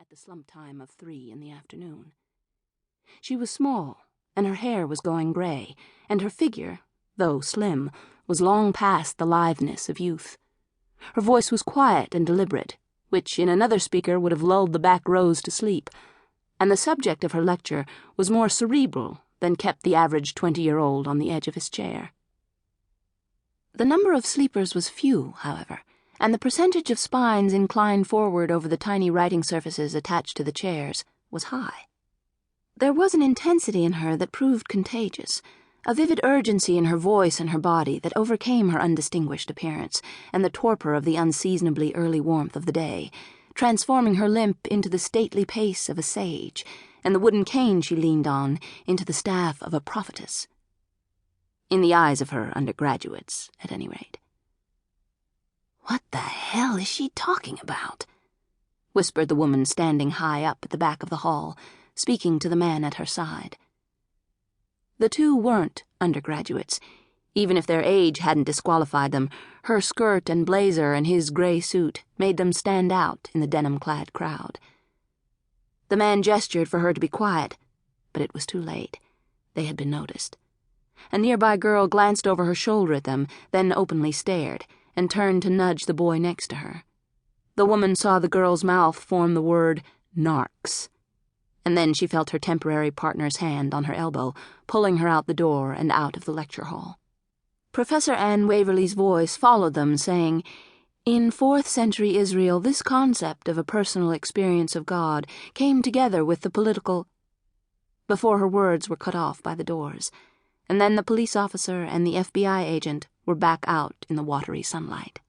at the slump time of 3 in the afternoon. She was small, and her hair was going gray, and her figure, though slim, was long past the litheness of youth. Her voice was quiet and deliberate, which in another speaker would have lulled the back rows to sleep, and the subject of her lecture was more cerebral than kept the average 20-year-old on the edge of his chair. The number of sleepers was few, however, and the percentage of spines inclined forward over the tiny writing surfaces attached to the chairs was high. There was an intensity in her that proved contagious, a vivid urgency in her voice and her body that overcame her undistinguished appearance and the torpor of the unseasonably early warmth of the day, transforming her limp into the stately pace of a sage, and the wooden cane she leaned on into the staff of a prophetess. In the eyes of her undergraduates, at any rate. "What the hell is she talking about?" whispered the woman standing high up at the back of the hall, speaking to the man at her side. The two weren't undergraduates. Even if their age hadn't disqualified them, her skirt and blazer and his gray suit made them stand out in the denim-clad crowd. The man gestured for her to be quiet, but it was too late. They had been noticed. A nearby girl glanced over her shoulder at them, then openly stared, and turned to nudge the boy next to her. The woman saw the girl's mouth form the word narcs, and then she felt her temporary partner's hand on her elbow, pulling her out the door and out of the lecture hall. Professor Anne Waverly's voice followed them, saying, "In 4th century Israel, this concept of a personal experience of God came together with the political—" before her words were cut off by the doors, and then the police officer and the FBI agent were back out in the watery sunlight.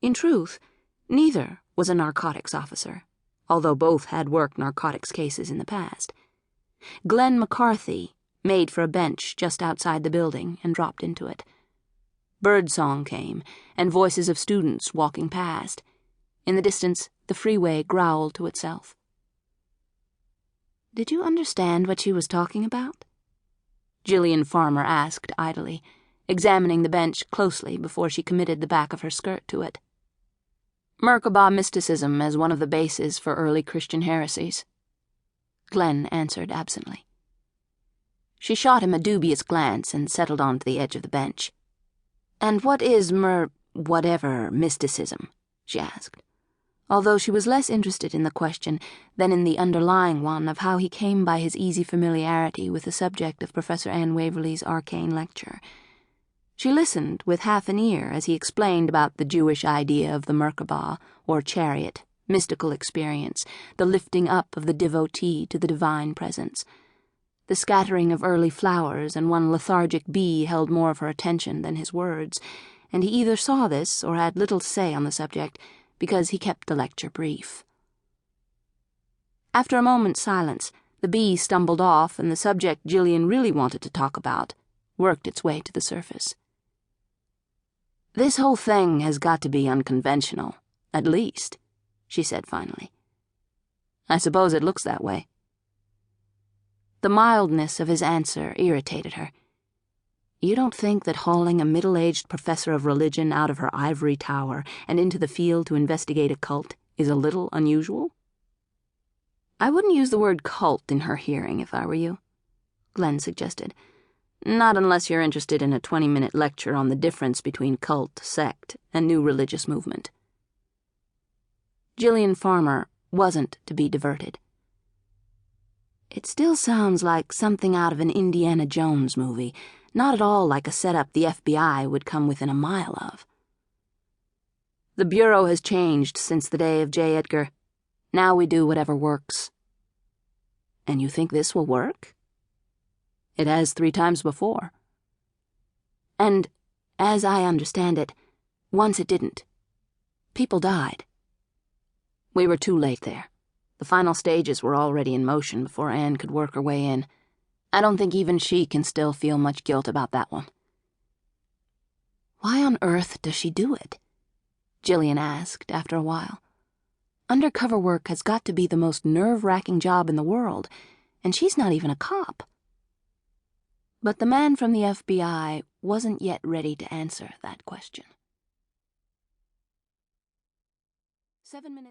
In truth, neither was a narcotics officer, although both had worked narcotics cases in the past. Glenn McCarthy made for a bench just outside the building and dropped into it. Birdsong came, and voices of students walking past. In the distance, the freeway growled to itself. "Did you understand what she was talking about?" Gillian Farmer asked idly, examining the bench closely before she committed the back of her skirt to it. "Merkabah mysticism as one of the bases for early Christian heresies," Glenn answered absently. She shot him a dubious glance and settled onto the edge of the bench. "And what is whatever mysticism?" she asked, although she was less interested in the question than in the underlying one of how he came by his easy familiarity with the subject of Professor Anne Waverly's arcane lecture. She listened with half an ear as he explained about the Jewish idea of the Merkabah, or chariot, mystical experience, the lifting up of the devotee to the divine presence. The scattering of early flowers and one lethargic bee held more of her attention than his words, and he either saw this or had little to say on the subject, because he kept the lecture brief. After a moment's silence, the bee stumbled off, and the subject Gillian really wanted to talk about worked its way to the surface. "This whole thing has got to be unconventional, at least," she said finally. "I suppose it looks that way." The mildness of his answer irritated her. "You don't think that hauling a middle-aged professor of religion out of her ivory tower and into the field to investigate a cult is a little unusual?" "I wouldn't use the word cult in her hearing if I were you," Glenn suggested. "Not unless you're interested in a 20-minute lecture on the difference between cult, sect, and new religious movement." Gillian Farmer wasn't to be diverted. "It still sounds like something out of an Indiana Jones movie, not at all like a setup the FBI would come within a mile of." "The Bureau has changed since the day of J. Edgar. Now we do whatever works." "And you think this will work?" "It has 3 times before." "And, as I understand it, once it didn't. People died." "We were too late there. The final stages were already in motion before Anne could work her way in. I don't think even she can still feel much guilt about that one." "Why on earth does she do it?" Gillian asked after a while. "Undercover work has got to be the most nerve-wracking job in the world, and she's not even a cop." But the man from the FBI wasn't yet ready to answer that question. 7 minutes